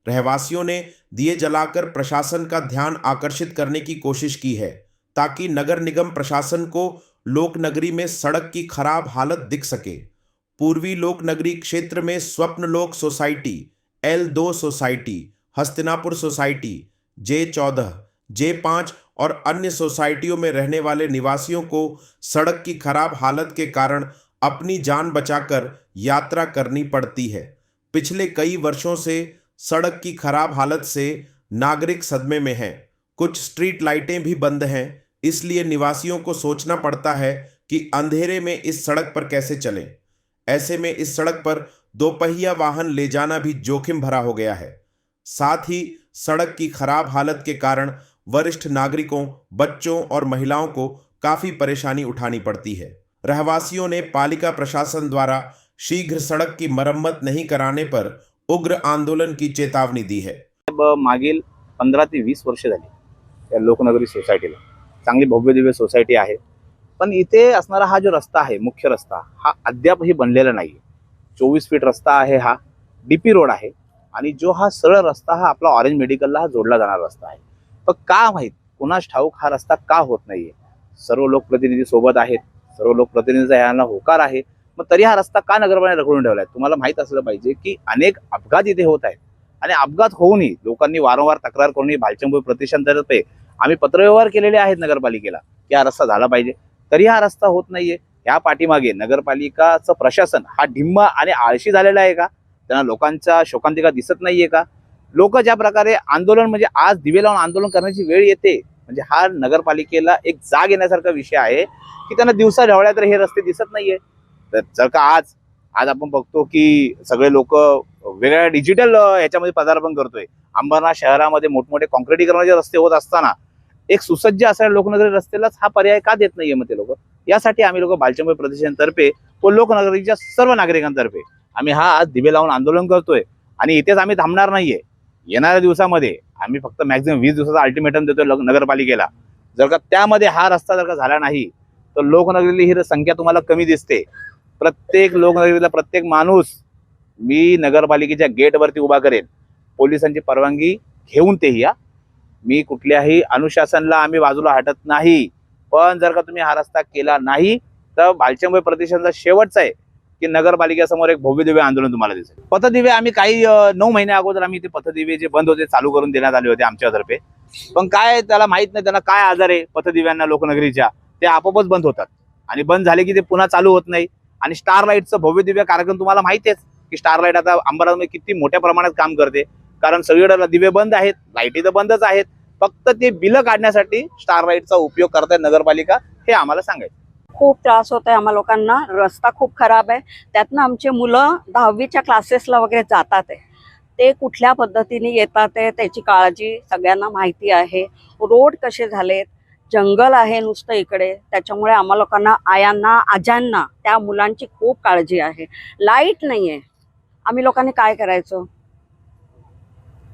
रहवासियों ने दिए जलाकर प्रशासन का ध्यान आकर्षित करने की कोशिश की है ताकि नगर निगम प्रशासन को लोकनगरी में सड़क की खराब हालत दिख सके। पूर्वी लोकनगरी क्षेत्र में Swapnalok society, L2 society, Hastinapur society, J14, J5 और अन्य सोसाइटियों में रहने वाले निवासियों को सड़क की खराब हालत के कारण अपनी जान बचाकर यात्रा करनी पड़ती है। पिछले कई वर्षों से सड़क की खराब हालत से नागरिक सदमे में हैं। कुछ स्ट्रीट लाइटें भी बंद हैं, इसलिए निवासियों को सोचना पड़ता है कि अंधेरे में इस सड़क पर कैसे चलें। ऐसे में इस सड़क पर दोपहिया वाहन ले जाना भी जोखिम भरा हो गया है। साथ ही सड़क की खराब हालत के कारण वरिष्ठ नागरिकों, बच्चों और महिलाओं को काफी परेशानी उठानी पड़ती है। रहवासियों ने पालिका प्रशासन द्वारा शीघ्र सड़क की मरम्मत नहीं कराने पर उग्र आंदोलन की चेतावनी दी है। मागील 15 ते 20 वर्ष झाली त्या लोकनगरी सोसायटीला चांगली भव्य दिव्य सोसायटी आहे, पण इथे असणारा हा जो रस्ता आहे, मुख्य रस्ता हा अद्यापही बनलेला नाहीये। 24 फीट रस्ता आहे, हा डीपी रोड आहे आणि जो हा सरळ रस्ता हा आपला ऑरेंज मेडिकलला हा जोडला जाणारा रस्ता आहे। पण का माहित कुणास ठाऊक हा रस्ता का होत नाहीये। सर्व लोकप्रतिनिधी सोबत आहेत, सर्व लोकप्रतिनिधींचा यांना होकार आहे, मग तरी हा रस्ता का नगरपालिकेने रखडून ठेवलाय? तुम्हाला माहित असलं पाहिजे की अनेक अपघात इथे होत आहेत आणि अपघात होऊनही लोकांनी वारंवार तक्रार करूनही भालचंद्र प्रतिष्ठानतर्फे आम्ही पत्रव्यवहार केलेले आहेत नगरपालिकेला की हा रस्ता झाला पाहिजे, तरी हा रस्ता होत नाहीये। या पाठीमागे नगरपालिकाचं प्रशासन हा ढिम्मा आणि आळशी झालेला आहे का? त्यांना लोकांचा शोकांतिका दिसत नाहीये का? लोक ज्या प्रकारे आंदोलन म्हणजे आज दिवे लावून आंदोलन करण्याची वेळ येते, म्हणजे हा नगरपालिकेला एक जाग येण्यासारखा विषय आहे की त्यांना दिवसा ढवळ्या तर हे रस्ते दिसत नाहीये। तर जर का आज आपण बघतो की सगळे लोक वेगळ्या डिजिटल याच्यामध्ये पदार्पण करतोय। अंबरनाथ शहरामध्ये मोठमोठे काँक्रिटीकरणाचे रस्ते होत असताना एक सुसज्ज असणाऱ्या लोकनगरी रस्त्यालाच हा पर्याय का देत नाहीये मग ते लोक? यासाठी आम्ही लोक भालचंद्र प्रतिष्ठानतर्फे व लोकनगरीच्या सर्व नागरिकांतर्फे आम्ही हा आज दिवे लावून आंदोलन करतोय आणि इथेच आम्ही थांबणार नाहीये। येणाऱ्या दिवसामध्ये आम्ही फक्त मॅक्झिमम 20 दिवसाचा अल्टिमेटम देतोय नगरपालिकेला। जर का त्यामध्ये हा रस्ता जर का झाला नाही तर लोकनगरीली ही संख्या तुम्हाला कमी दिसते। प्रत्येक लोकनगरीला प्रत्येक माणूस मी नगरपालिकेच्या गेटवरती उभा करेन, पोलिसांची परवानगी घेऊन तेही। मी कुठल्याही अनुशासनला आम्ही बाजूला हटत नाही, पण जर का तुम्ही हा रस्ता केला नाही तर भालचंद्र प्रतिष्ठानचा शेवटचा आहे की नगरपालिकेसमोर एक भव्य दिव्य आंदोलन तुम्हाला दिसेल। पथदिवे आम्ही काही 9 महिन्या अगोदर आम्ही ते पथदिवे जे बंद होते चालू करून देण्यात आले होते आमच्यातर्फे, पण काय त्याला माहित नाही त्यांना काय आजार आहे पथदिव्यांना लोकनगरीच्या, ते आपोआपच बंद होतात आणि बंद झाले की ते पुन्हा चालू होत नाही। आणि स्टार लाईटचं भव्य दिव्य कार्यक्रम तुम्हाला माहिती आहे की स्टार लाईट आता अंबरनाथमध्ये किती मोठ्या प्रमाणात काम करते, कारण सगळीकडे दिवे बंद आहेत, लाईटी तर बंदच आहेत, फक्त ते बिल काढण्यासाठी स्टार लाईटचा उपयोग करताय नगरपालिका, हे आम्हाला सांगायचं। खूप त्रास होत आहे आम्हाला लोकांना, रस्ता खूप खराब आहे, त्यातनं आमचे मुलं 10वीच्या क्लासेसला वगैरे जातात आहे, ते कुठल्या पद्धतीने येतात आहे त्याची काळजी सगळ्यांना माहिती आहे। रोड कसे झालेत, जंगल आहे नुसतं इकडे, त्याच्यामुळे आम्हा लोकांना, आयांना, आजांना, त्या मुलांची खूप काळजी आहे। लाईट नाही आहे, आम्ही लोकांनी काय करायचं?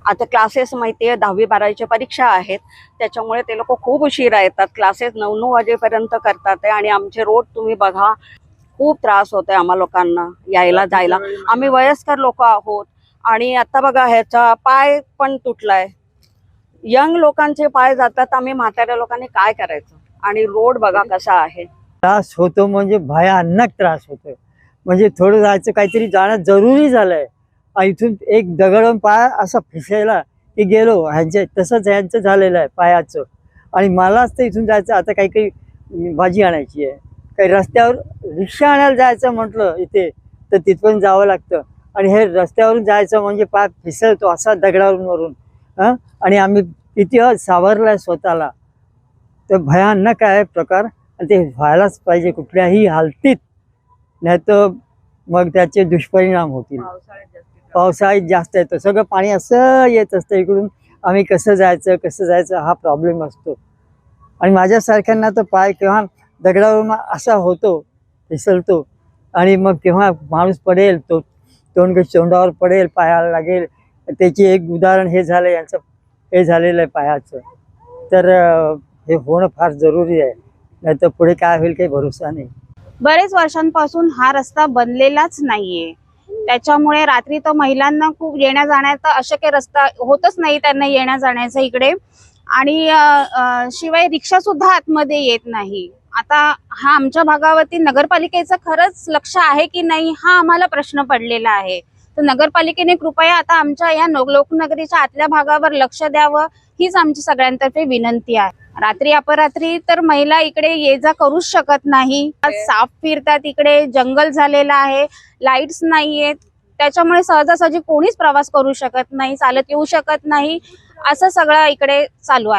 आता क्लासेस माहिती आहे 10वी 12वीच्या परीक्षा आहेत, त्याच्यामुळे ते लोक खूप उशिरा येतात, क्लासेस 9-9 वाजेपर्यंत करतात आहे आणि आमचे रोड तुम्ही बघा, खूप त्रास होत आहे आम्हा लोकांना यायला जायला। आम्ही वयस्कर लोक आहोत आणि आता बघा ह्याचा पाय पण तुटलाय, यंग लोकांचे पाय जातात, आम्ही म्हाताऱ्या लोकांनी काय करायचं? आणि रोड बघा कसा आहे। त्रास होतो म्हणजे भयानक त्रास होतो, म्हणजे थोडं जायचं काहीतरी जाणं जरुरी झालंय। इथून एक दगडून पाय असा फिसायला की गेलो, ह्यांचे तसंच ह्यांचं झालेलं आहे पायाचं। आणि मलाच तर इथून जायचं, आता काही काही भाजी आणायची आहे, काही रस्त्यावर रिक्षा आणायला जायचं म्हटलं इथे तर तिथपर्यंत जावं लागतं, आणि हे रस्त्यावरून जायचं म्हणजे पाय फिसलतो असा दगडावरून वरून। आणि आम्ही किती सावरलाय स्वतःला, तर भयानक आहे प्रकार आणि ते व्हायलाच पाहिजे कुठल्याही हालतीत, नाही तर मग त्याचे दुष्परिणाम होतील। पावसाळ्यात जास्त येतं, सगळं पाणी असं येत असतं इकडून, आम्ही कसं जायचं हा प्रॉब्लेम असतो। आणि माझ्यासारख्यांना तर पाय केव्हा दगडावरून असा होतो, फिसलतो, आणि मग केव्हा माणूस पडेल, तो तोंडावर पडेल, पायाला लागेल। त्याची एक उदाहरण हे झालं, यांचं हे झालेलं आहे पायाचं, तर हे होणं फार जरुरी आहे, नाही तर पुढे काय होईल काही भरोसा नाही। बरेच वर्षांपासून हा रस्ता बनलेलाच नाहीये, त्याच्यामुळे रात्री तर महिलांना खूप येण्या जाण्याचा अशक्य रस्ता होतच नाही त्यांना येण्या जाण्याचा इकडे. आणि शिवाय रिक्षा सुद्धा आतमध्ये येत नाही. आता हा आमच्या भागावरती नगरपालिकेचं खरंच लक्ष आहे की नाही हा आम्हाला प्रश्न पडलेला आहे. तर नगरपालिकेने कृपया आता आमच्या या लोकनगरीच्या आतल्या भागावर लक्ष द्यावं हीच आमची सगळ्यांतर्फे विनंती आहे. रात्री अपरात्री तर महिला इकडे ये जा करूच शकत नाही. साप फिरतात, इकडे जंगल झालेलं आहे, लाईट्स नाहीयेत, त्याच्यामुळे सहजासहजी कोणीच प्रवास करू शकत नाही, चालत येऊ शकत नाही, असं सगळं इकडे चालू आहे.